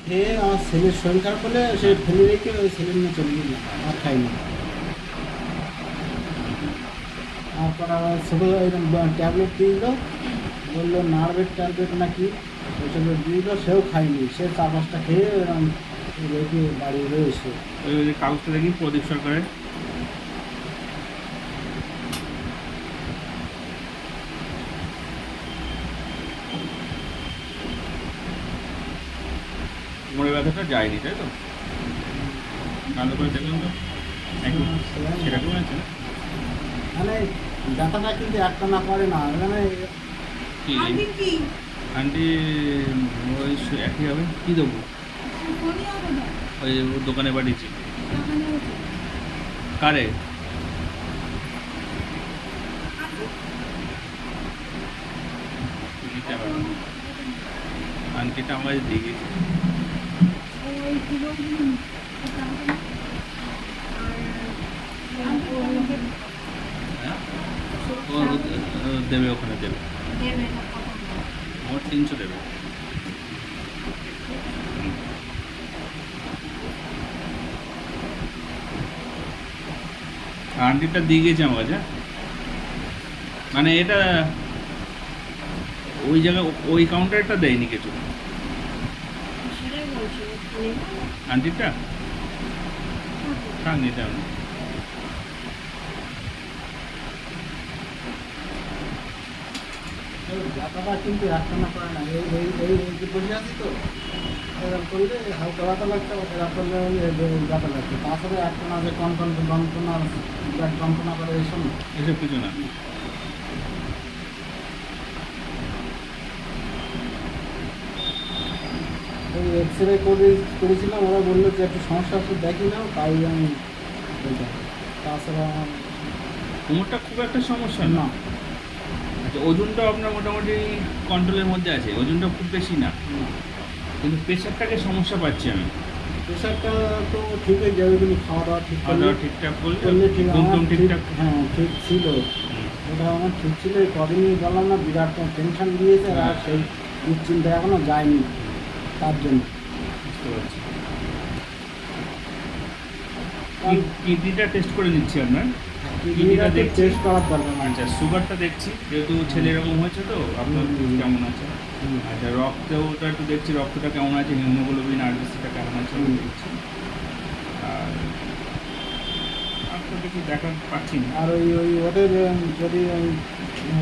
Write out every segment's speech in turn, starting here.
খেয়ে আমার ছেলের শরীর খারাপ হলে সে ফেলে রেখে ওই ছেলে নিয়ে চলে গেল, আর খাইনি। তারপর আবার ছোটো এরকম ট্যাবলেট দিয়ে দিল, বললো নার্ভের ট্যাবলেট নাকি ওইসব দিয়ে দিল, সেও খাইনি। সে 4-5টা খেয়ে এরকম রেখে বাড়ি রয়েছে। ওই যে কাগজটা দেখি প্রদীপ সরকারের, কোমরের ব্যথাটা যায়নি তাই তো? ভালো করে দেখলাম তো একদম সেরকম আছে না? মানে ব্যথাটা কিন্তু একটা না করে না, মানে কি আন্টি ওই একই হবে, কী দেবো? ওই দোকানে পাঠিয়েছি। কারে? আন্টিটা আমার দিয়ে গেছে। হ্যাঁ ও দেবে, ওখানে দেবে, আমার 300 দেবে। আন্টিটা দিয়ে গেছে আমার কাছে, মানে এটা ওই জায়গায় ওই কাউন্টারটা দেয়নি কিছু। আন্টিটা থাক নিতে হবে। ব্যথাটা কিন্তু একটা না করে না, এই এই এই এই যে বসে আছি তো, এরকম করলে হালকা ব্যথা লাগছে, এরকম করলে ব্যথা লাগছে। তাছাড়া একটা না যে কনকন যন্ত্রণা, বিরাট যন্ত্রণা করে এইসব না। এসব কিছু না। ওই এক্স রে করেছিলাম, ওরা বললো যে একটু সমস্যা হচ্ছে দেখি নাও, তাই আমি বললাম। তাছাড়া আমার কোমরটা খুব একটা সমস্যা না। না। আচ্ছা, ওজনটাও আপনার মোটামুটি কন্ট্রোলের মধ্যে আছে, ওজনটা খুব বেশি না, কিন্তু প্রেশারটাকে সমস্যা পাচ্ছি আমি। প্রেশারটা তো ঠিক হয়ে যাবে, কিন্তু খাওয়া দাওয়া ঠিক খাওয়া করলে দাওয়া ঠিকঠাক করলে ঠিক ঘুম আমার টুম ঠিক, ঠিকঠাক। হ্যাঁ ঠিক ছিল। ওটা আমার ঠিক ছিল, এই কদিনই বললাম না, বিরাট টেনশন দিয়েছে, আর সেই দুশ্চিন্তা এখনো যায়নি তার জন্য। বুঝতে পারছি। কিডনিটা টেস্ট করে নিচ্ছি আপনার। কিডনিটা দেখছি। টেস্ট করার দরকার নাই। আচ্ছা, সুগারটা দেখছি, যেহেতু ছেলে এরকম হয়েছে তো আপনার কেমন আছে। আচ্ছা, রক্তটা একটু দেখছি, রক্তটা কেমন আছে, হিমোগ্লোবিন আরবিসিটা কেমন আছে আমি দেখছি। আর আপনার কিছু দেখা পাচ্ছি না। আর ওই ওই ওদের যদি ওই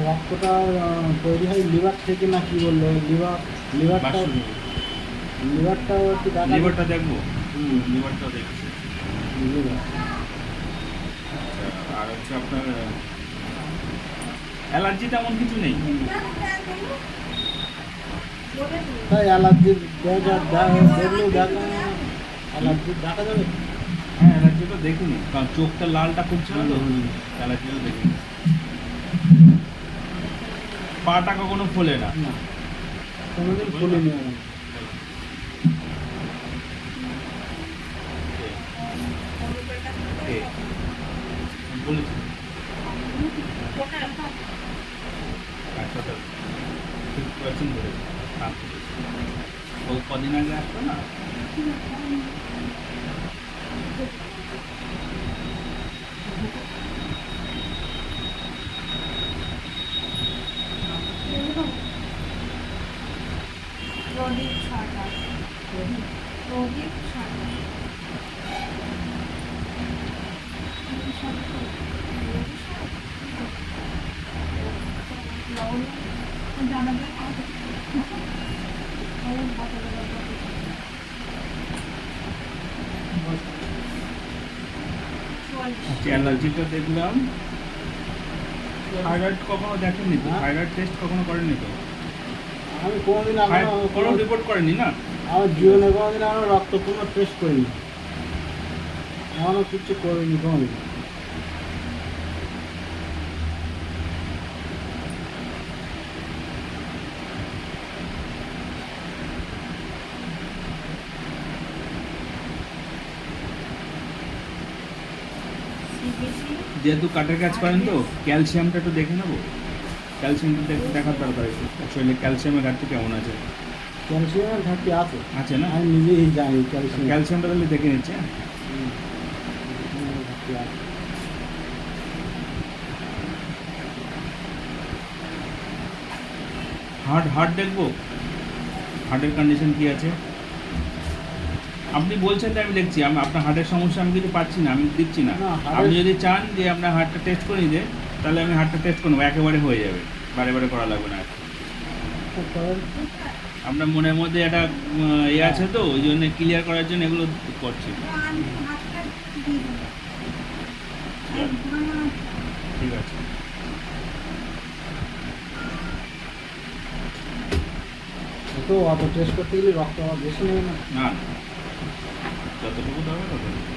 রক্তটা তৈরি হয় লিভার থেকে না, কি বললো, লিভারটা লিভারটাও একটু দেখা। লিভারটা দেখবো, লিভারটাও দেখছি। লিভার আচ্ছা, আর হচ্ছে আপনার অ্যালার্জি তেমন কিছু নেই। তাই অ্যালার্জির দেখলেও দেখা, অ্যালার্জির দেখা যাবে। হ্যাঁ, অ্যালার্জি তো দেখিনি, কারণ চোখটা লালটা করছিল তো, অ্যালার্জিও দেখিনি। পাটা কখনো ফোলে না। না, কোনোদিন খুলিনি আমি। বলেছি আচ্ছা, 50% ধরে ও কদিন আগে আসতো না। প্রদীপ সরকার, প্রদীপ সরকার, অ্যালার্জিটা দেখলাম। থাইরয়েড কখনো দেখেননি তো? হ্যাঁ? থাইরয়েড টেস্ট কখনো করেননি তো? আমি কোনোদিন কোনো রিপোর্ট করেনি না? আমার জীবনে কোনোদিন আমার রক্ত কোনো টেস্ট করিনি, এমনও কিছু করিনি কোনোদিন। যেহেতু কাঠের কাজ করেন তো, ক্যালসিয়ামটা একটু দেখে নেবো। ক্যালসিয়ামটা দেখার দরকার একটু, শরীরে ক্যালসিয়ামের ঘাটতি কেমন আছে। ক্যালসিয়ামের ঘাটতি আছে, আছে না? আমি নিজেই জানি ক্যালসিয়াম ক্যালসিয়ামটা তাহলে দেখে নিচ্ছে, হ্যাঁ? ঘাটতি আছে। হার্ট দেখবো, হার্টের কন্ডিশন কি আছে? আপনি বলছেন যে আমি দেখছি, আমি আপনার হার্টের সমস্যা আমি কিছু পাচ্ছি না, আমি দিচ্ছি না। না, হার্টের- আপনি যদি চান যে আপনার হার্টটা টেস্ট করে নিতে, তাহলে আমি হার্টটা টেস্ট করবো, একেবারে হয়ে যাবে, বারে বারে করা লাগবে না। তো করেন তো। আপনার মনের মধ্যে একটা এ আছে তো, ওই জন্য ক্লিয়ার করার জন্য এগুলো করছি। তো আমি হাতটা দিয়ে দেবো। একদম ঠিক আছে। তো অত টেস্ট করতে গেলে রক্ত আমার বেশি নেবে না। না না, যতটুকু দরকার ততটুকু।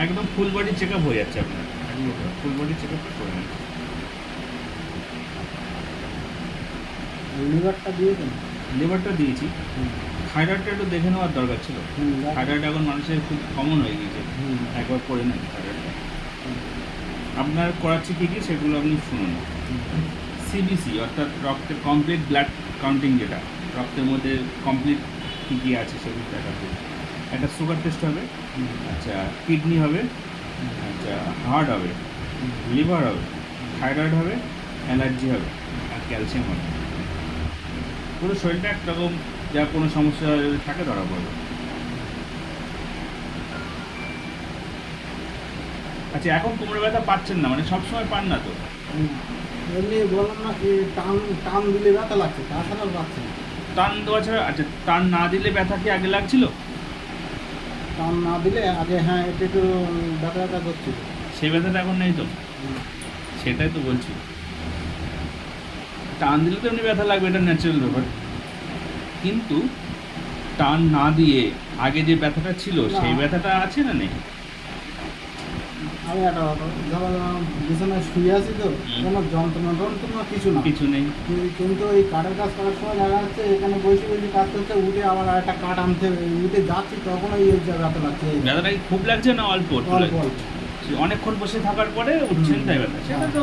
একদম ফুল বডি চেক আপ হয়ে যাচ্ছে আপনার, ফুল বডি চেক আপটা করে নিন। লিভারটা দিয়ে দেন। লিভারটা দিয়েছি, থাইরয়েডটা একটু দেখে নেওয়ার দরকার ছিল। থাইরয়েড এখন মানুষের খুব কমন হয়ে গিয়েছে, একবার করে নেন থাইরয়েডটা। আপনার করাচ্ছি কী কী সেগুলো আপনি শুনুন। সিবিসি অর্থাৎ রক্তের কমপ্লিট ব্লাড কাউন্টিং, যেটা রক্তের মধ্যে কমপ্লিট কী কী আছে সেগুলো দেখাবে। একটা সুগার টেস্ট হবে, আচ্ছা কিডনি হবে, আচ্ছা হার্ট হবে, লিভার হবে, থাইরয়েড হবে, অ্যালার্জি হবে, আর ক্যালসিয়াম হবে। পুরো শরীরটা একরকম, যা কোনো সমস্যা যদি থাকে ধরা পড়বে। আচ্ছা এখন কোমরে ব্যথা পাচ্ছেন না, মানে সবসময় পান না তো? এমনি বললাম না কি টান টান দিলে ব্যথা লাগছে, তাছাড়া লাগছে না। টান দেওয়া ছাড়া, আচ্ছা টান না দিলে ব্যথা কি আগে লাগছিল? টান না দিলে আগে হ্যাঁ একটু একটু ব্যথা ব্যথা করছিল। সেই ব্যথাটা এখন নেই তো? সেটাই তো বলছি। টান দিলে তো এমনি ব্যথা লাগবে, এটা ন্যাচারাল ব্যাপার। কিন্তু টান না দিয়ে আগে যে ব্যথাটা ছিল সেই ব্যথাটা আছে না নেই? আমি একটা কথা, ধরো বিছানায় শুয়ে আছি তো, কোনো যন্ত্রণা যন্ত্রণা কিছু না, কিছু নেই। কিন্তু এই কাঠের কাজ করার সময় দেখা যাচ্ছে এখানে বসে বসে কাজ করতে, উঠে আবার একটা কাঠ আনতে উঠে যাচ্ছি, তখন এই ব্যথা লাগছে। ব্যথাটা কি খুব লাগছে না অল্প? অল্প অল্প। অনেকক্ষণ বসে থাকার পরে উঠছেন তাই ব্যথা, সেটা তো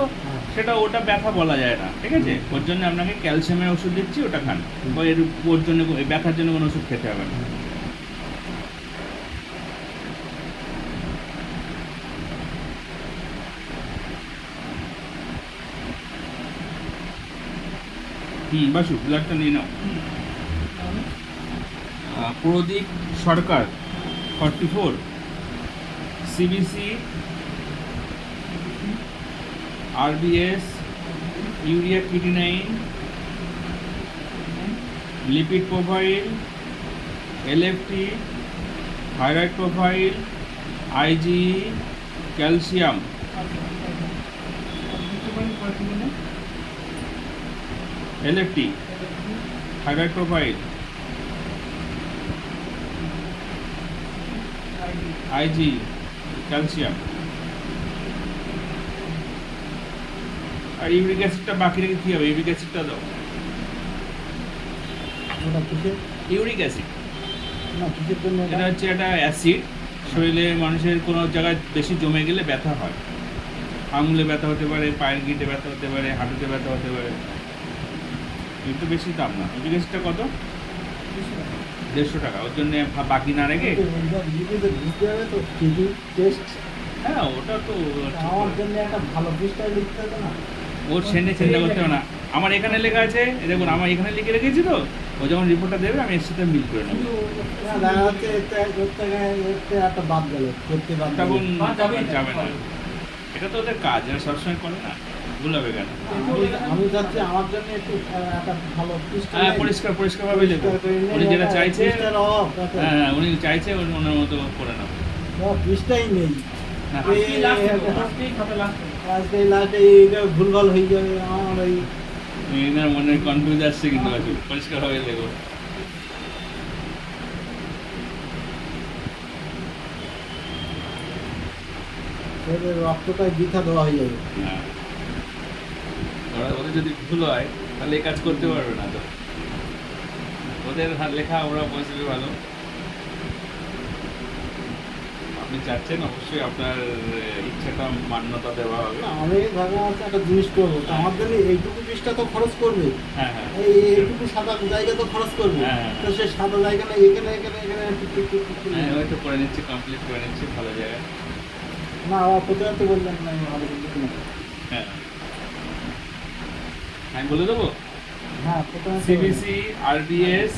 সেটা ওটা ব্যথা বলা যায় না, ঠিক আছে? ওর জন্য আপনাকে ক্যালসিয়ামের ওষুধ দিচ্ছি, ওটা খান। বা এর ওর জন্য এই ব্যথার জন্য কোনো ওষুধ খেতে হবে না। বাসু ব্লাডটা নিয়ে নাও। Pradip Sarkar 44, CBC, RBS, urea creatinine, lipid profile, LFT, thyroid profile, IG, calcium, LFT, thyroid profile, IG, calcium. আর ইউরিক অ্যাসিডটা বাকি রেখে কী হবে? ইউরিক অ্যাসিডটা দাও। ওটা কিসের ইউরিক অ্যাসিড না কিসের জন্য এটা হচ্ছে একটা অ্যাসিড, শরীরে মানুষের কোনো জায়গায় বেশি জমে গেলে ব্যথা হয়। আঙুলে ব্যথা হতে পারে, পায়ের গিঁটে ব্যথা হতে পারে, হাঁটুতে ব্যথা হতে পারে। কিন্তু বেশি দাম না। ইউরিক অ্যাসিডটা কত? 150 টাকা। ওর জন্য বাকি না রেখে, বুঝতে হবে তো কি কি টেস্ট। হ্যাঁ ওটা তো আমার জন্য একটা ভালো পৃষ্ঠা লিখতে হবে না। ওর চিন্তা করতে হবে না। আমার এখানে লেখা আছে, এই দেখুন আমার এখানে লিখে রেখেছি তো, ও যখন রিপোর্টটা দেবে আমি এর সাথে মিল করে নেবো। না, দেখা যাচ্ছে এতে একটা বাদ গেল, করতে বাদ গেল। তখন যাবে না। এটা তো ওদের কাজ, এরা সবসময় করে না, ভুলাবে কেন? আমি চাচ্ছি আমার জন্য একটু একটা ভালো পৃষ্ঠা হ্যাঁ নেই। পরিষ্কারভাবে লেখো। পরিষ্কার করে নিয়ে উনি যেটা একটা চাইছে, পৃষ্ঠার অভাব, তাতে। হ্যাঁ উনি চাইছে ওনার মতো করে নেবো। পৃষ্ঠাই নেই। হ্যাঁ। আজকে লাস্টে এইটা ভুলভাল হয়ে যাবে আমার ওই। এনার মনে কনফিউজ আসছে, কিন্তু আছে পরিষ্কারভাবে লেখো। ওদের রক্তটাই বৃথা দেওয়া হয়ে যাবে। হ্যাঁ ওদের যদি ভুল হয় তাহলে এই কাজ করতে পারবে না তো। ওদের লেখা ওরা পয়সা ভালো। আপনি চাচ্ছেন অবশ্যই আপনার ইচ্ছাটা মান্যতা দেওয়া হবে। না, আমি ভাবলাম হচ্ছে একটা জিনিস করবো, তো আমার জন্য এইটুকু পৃষ্ঠা তো খরচ করবে, হ্যাঁ হ্যাঁ এইটুকু সাদা জায়গা তো খরচ করবে। হ্যাঁ। তো সে সাদা জায়গা না, এখানে এখানে এখানে একটু হ্যাঁ হয়তো করে নিচ্ছি, কমপ্লিট করে নিচ্ছি ভালো জায়গায়। না, আমার প্রথমে তো বললাম না আমি ভালো কিন্তু কিনা। হ্যাঁ আমি বলে দেবো হ্যাঁ, প্রথমে তো CBC, RDS,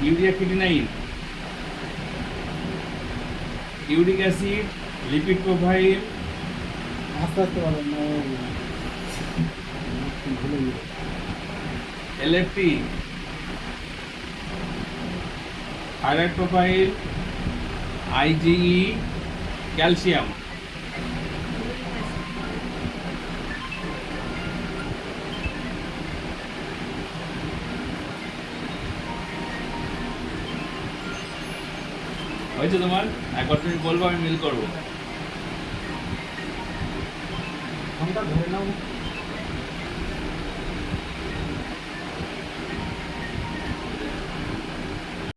urea creatinine, uric acid, lipid profile, আস্তে আস্তে বলেন না, ভুলে গেছি। LFT, thyroid profile, IgE, calcium. হয়েছে তোমার? একবার তুমি বলবো, আমি মিল করবো। ফোনটা ধরে নাও।